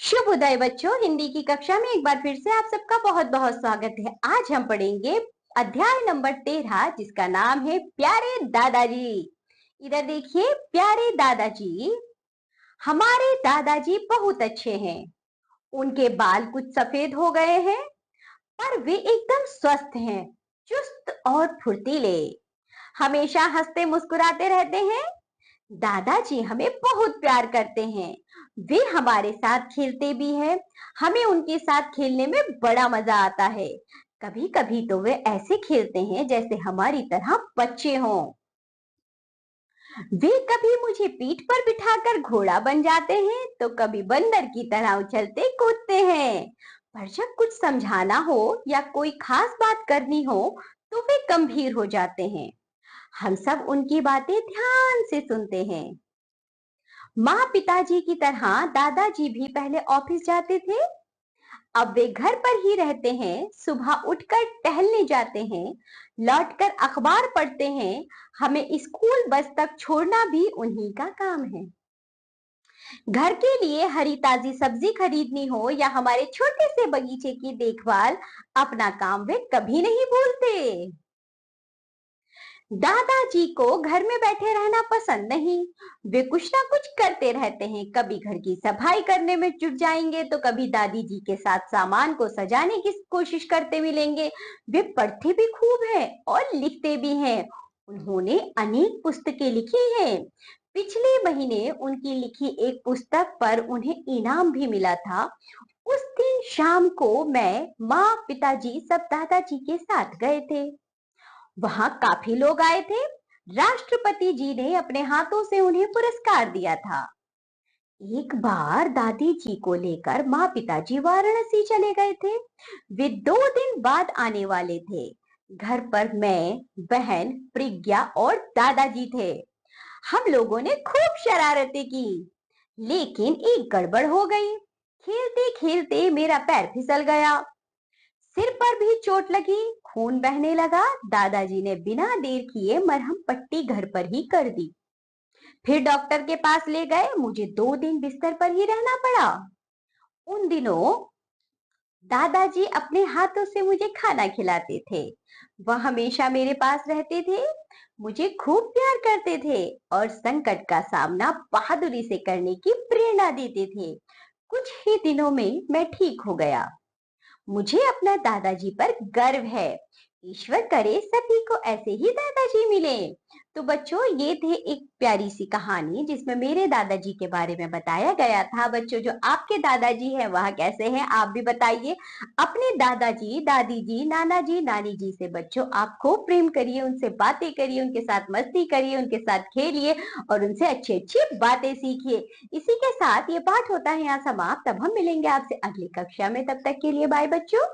शुभ उदय बच्चों। हिंदी की कक्षा में एक बार फिर से आप सबका बहुत बहुत स्वागत है। आज हम पढ़ेंगे अध्याय नंबर 13 जिसका नाम है प्यारे दादाजी। इधर देखिए, प्यारे दादाजी। हमारे दादाजी बहुत अच्छे हैं। उनके बाल कुछ सफेद हो गए हैं, पर वे एकदम स्वस्थ हैं, चुस्त और फुर्तीले। हमेशा हंसते मुस्कुराते रहते हैं। दादाजी हमें बहुत प्यार करते हैं। वे हमारे साथ खेलते भी हैं। हमें उनके साथ खेलने में बड़ा मजा आता है। कभी कभी तो वे ऐसे खेलते हैं जैसे हमारी तरह बच्चे हों। वे कभी मुझे पीठ पर बिठाकर घोड़ा बन जाते हैं तो कभी बंदर की तरह उछलते कूदते हैं। पर जब कुछ समझाना हो या कोई खास बात करनी हो तो वे गंभीर हो जाते हैं। हम सब उनकी बातें ध्यान से सुनते हैं। माँ पिताजी की तरह दादाजी भी पहले ऑफिस जाते थे। अब वे घर पर ही रहते हैं, सुबह उठकर टहलने जाते हैं, लौटकर अखबार पढ़ते हैं। हमें स्कूल बस तक छोड़ना भी उन्हीं का काम है। घर के लिए हरी ताजी सब्जी खरीदनी हो या हमारे छोटे से बगीचे की देखभाल, अपना काम वे कभी नहीं भूलते। दादाजी को घर में बैठे रहना पसंद नहीं। वे कुछ ना कुछ करते रहते हैं। कभी घर की सफाई करने में जुट जाएंगे तो कभी दादी जी के साथ सामान को सजाने की कोशिश करते मिलेंगे। वे पढ़ते भी खूब हैं और लिखते भी हैं। उन्होंने अनेक पुस्तकें लिखी हैं। पिछले महीने उनकी लिखी एक पुस्तक पर उन्हें इनाम भी मिला था। उस दिन शाम को मैं, माँ, पिताजी सब दादाजी के साथ गए थे। वहां काफी लोग आए थे। राष्ट्रपति जी ने अपने हाथों से उन्हें पुरस्कार दिया था। एक बार दादी जी को लेकर माँ पिताजी वाराणसी चले गए थे। वे 2 दिन बाद आने वाले थे। घर पर मैं, बहन प्रज्ञा और दादाजी थे। हम लोगों ने खूब शरारतें की, लेकिन एक गड़बड़ हो गई। खेलते खेलते मेरा पैर फिसल गया। सिर पर भी चोट लगी, खून बहने लगा। दादाजी ने बिना देर किए मरहम पट्टी घर पर ही कर दी। फिर डॉक्टर के पास ले गए। मुझे 2 दिन बिस्तर पर ही रहना पड़ा। उन दिनों दादाजी अपने हाथों से मुझे खाना खिलाते थे। वह हमेशा मेरे पास रहते थे, मुझे खूब प्यार करते थे और संकट का सामना बहादुरी से करने की प्रेरणा देते थे। कुछ ही दिनों में मैं ठीक हो गया। मुझे अपना दादाजी पर गर्व है। ईश्वर करे सभी को ऐसे ही दादाजी मिले। तो बच्चों, ये थे एक प्यारी सी कहानी जिसमें मेरे दादाजी के बारे में बताया गया था। बच्चों, जो आपके दादाजी हैं वह कैसे हैं आप भी बताइए। अपने दादाजी, दादी जी, नाना जी, नानी जी से बच्चों आप खूब प्रेम करिए, उनसे बातें करिए, उनके साथ मस्ती करिए, उनके साथ खेलिए और उनसे अच्छी अच्छी बातें सीखिए। इसी के साथ ये पाठ होता है यहाँ समाप्त। अब हम मिलेंगे आपसे अगली कक्षा में। तब तक के लिए बाय बच्चों।